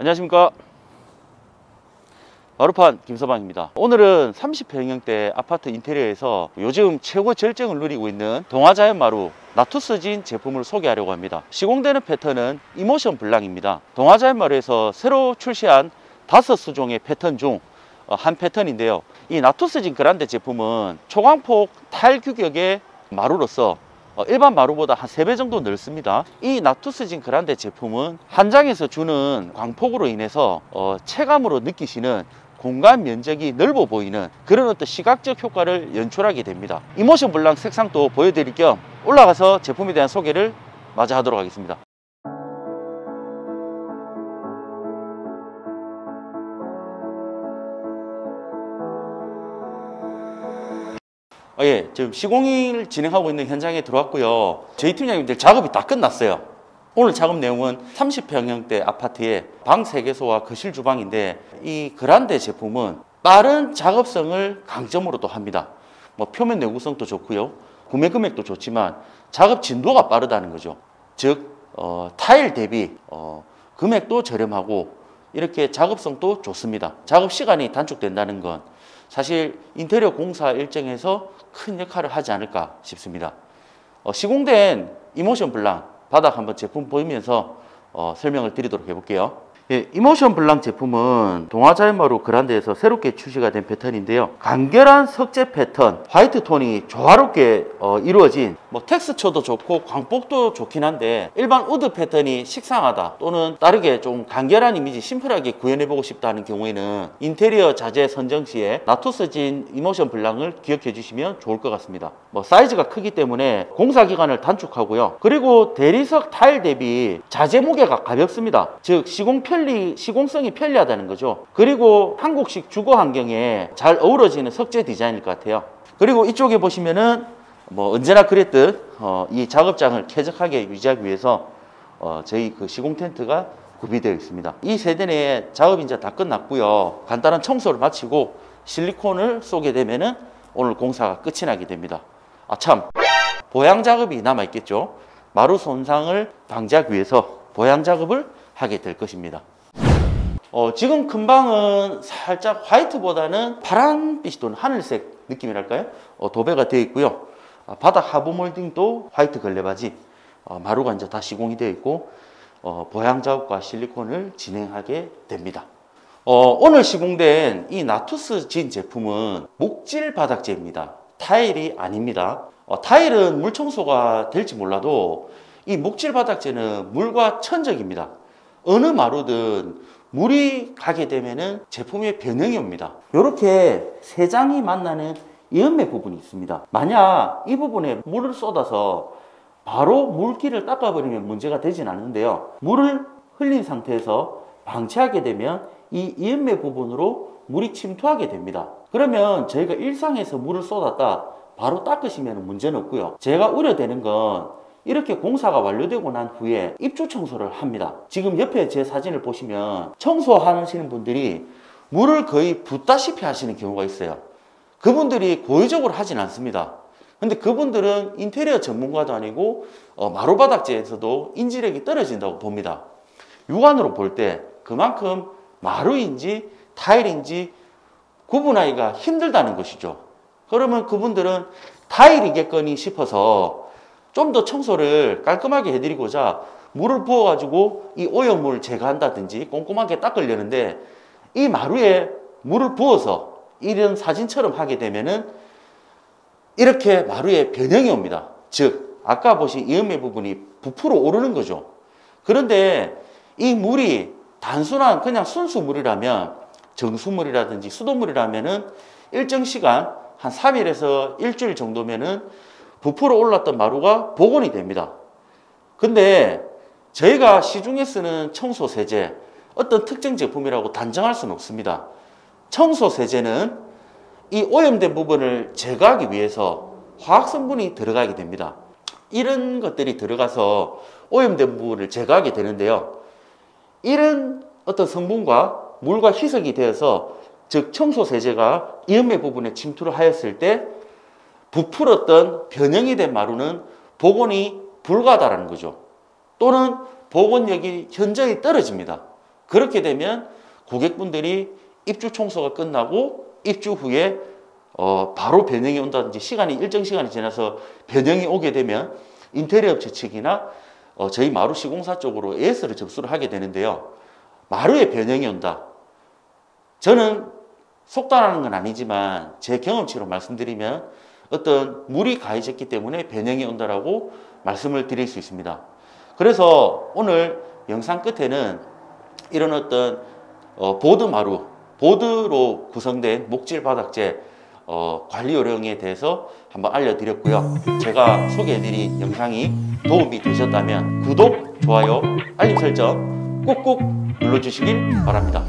안녕하십니까, 마루판 김서방입니다. 오늘은 30평형대 아파트 인테리어에서 요즘 최고 절정을 누리고 있는 동아자연마루 나투스진 제품을 소개하려고 합니다. 시공되는 패턴은 이모션 블랑입니다. 동아자연마루에서 새로 출시한 5수종의 패턴 중 한 패턴인데요, 이 나투스진 그란데 제품은 초광폭 타일 규격의 마루로서 일반 마루보다 한 3배 정도 넓습니다. 이 나투스진 그란데 제품은 한 장에서 주는 광폭으로 인해서 체감으로 느끼시는 공간 면적이 넓어 보이는 그런 어떤 시각적 효과를 연출하게 됩니다. 이모션 블랑 색상도 보여드릴 겸 올라가서 제품에 대한 소개를 마저 하도록 하겠습니다. 예, 지금 시공을 진행하고 있는 현장에 들어왔고요. 저희 팀장님들 작업이 다 끝났어요. 오늘 작업 내용은 30평형대 아파트의 방 3개소와 거실 주방인데, 이 그란데 제품은 빠른 작업성을 강점으로 또 합니다. 표면 내구성도 좋고요, 구매 금액도 좋지만 작업 진도가 빠르다는 거죠. 즉 타일 대비 금액도 저렴하고 이렇게 작업성도 좋습니다. 작업 시간이 단축된다는 건 사실 인테리어 공사 일정에서 큰 역할을 하지 않을까 싶습니다. 시공된 이모션 블랑 바닥 한번 제품 보이면서 설명을 드리도록 해볼게요. 예, 이모션 블랑 제품은 동아자연마루 그란데에서 새롭게 출시가 된 패턴인데요, 간결한 석재 패턴, 화이트 톤이 조화롭게 이루어진 텍스처도 좋고 광폭도 좋긴 한데, 일반 우드 패턴이 식상하다 또는 다르게 좀 간결한 이미지 심플하게 구현해보고 싶다는 경우에는 인테리어 자재 선정 시에 나투스진 이모션 블랑을 기억해 주시면 좋을 것 같습니다. 사이즈가 크기 때문에 공사 기간을 단축하고요, 그리고 대리석 타일 대비 자재 무게가 가볍습니다. 즉 시공성이 편리하다는 거죠. 그리고 한국식 주거 환경에 잘 어우러지는 석재 디자인일 것 같아요. 그리고 이쪽에 보시면은 언제나 그랬듯 이 작업장을 쾌적하게 유지하기 위해서 저희 그 시공 텐트가 구비되어 있습니다. 이 세대 내에 작업이 이제 다 끝났고요, 간단한 청소를 마치고 실리콘을 쏘게 되면은 오늘 공사가 끝이 나게 됩니다. 참, 보양 작업이 남아 있겠죠. 마루 손상을 방지하기 위해서 보양 작업을 하게 될 것입니다. 지금 큰 방은 살짝 화이트보다는 파란빛이 도는 하늘색 느낌이랄까요? 도배가 되어 있고요. 바닥 하부 몰딩도 화이트 걸레바지, 마루가 이제 다 시공이 되어 있고 보양 작업과 실리콘을 진행하게 됩니다. 오늘 시공된 이 나투스진 제품은 목질 바닥재입니다. 타일이 아닙니다. 타일은 물 청소가 될지 몰라도 이 목질 바닥재는 물과 천적입니다. 어느 마루든 물이 가게 되면은 제품의 변형이 옵니다. 이렇게 세 장이 만나는 이음매 부분이 있습니다. 만약 이 부분에 물을 쏟아서 바로 물기를 닦아버리면 문제가 되진 않는데요, 물을 흘린 상태에서 방치하게 되면 이 이음매 부분으로 물이 침투하게 됩니다. 그러면 저희가 일상에서 물을 쏟았다 바로 닦으시면 문제는 없고요, 제가 우려되는 건 이렇게 공사가 완료되고 난 후에 입주 청소를 합니다. 지금 옆에 제 사진을 보시면 청소하시는 분들이 물을 거의 붓다시피 하시는 경우가 있어요. 그분들이 고의적으로 하진 않습니다. 근데 그분들은 인테리어 전문가도 아니고 마루바닥재에서도 인지력이 떨어진다고 봅니다. 육안으로 볼 때 그만큼 마루인지 타일인지 구분하기가 힘들다는 것이죠. 그러면 그분들은 타일이겠거니 싶어서 좀 더 청소를 깔끔하게 해드리고자 물을 부어가지고 이 오염물을 제거한다든지 꼼꼼하게 닦으려는데, 이 마루에 물을 부어서 이런 사진처럼 하게 되면은 이렇게 마루에 변형이 옵니다. 즉 아까 보신 이음매 부분이 부풀어 오르는 거죠. 그런데 이 물이 단순한 그냥 순수 물이라면, 정수물이라든지 수돗물이라면은 일정 시간 한 3일에서 일주일 정도면은 부풀어 올랐던 마루가 복원이 됩니다. 근데 저희가 시중에 쓰는 청소 세제, 어떤 특정 제품이라고 단정할 수는 없습니다. 청소 세제는 이 오염된 부분을 제거하기 위해서 화학 성분이 들어가게 됩니다. 이런 것들이 들어가서 오염된 부분을 제거하게 되는데요, 이런 어떤 성분과 물과 희석이 되어서, 즉 청소 세제가 이음매 부분에 침투를 하였을 때 부풀었던 변형이 된 마루는 복원이 불가하다는 거죠. 또는 복원력이 현저히 떨어집니다. 그렇게 되면 고객분들이 입주 청소가 끝나고 입주 후에 바로 변형이 온다든지 일정 시간이 지나서 변형이 오게 되면 인테리어 업체 측이나 저희 마루 시공사 쪽으로 AS를 접수를 하게 되는데요. 마루에 변형이 온다. 저는 속단하는 건 아니지만 제 경험치로 말씀드리면 어떤 물이 가해졌기 때문에 변형이 온다라고 말씀을 드릴 수 있습니다. 그래서 오늘 영상 끝에는 이런 어떤 보드 마루, 보드로 구성된 목질 바닥재 관리 요령에 대해서 한번 알려드렸고요. 제가 소개해드린 영상이 도움이 되셨다면 구독, 좋아요, 알림 설정 꾹꾹 눌러주시길 바랍니다.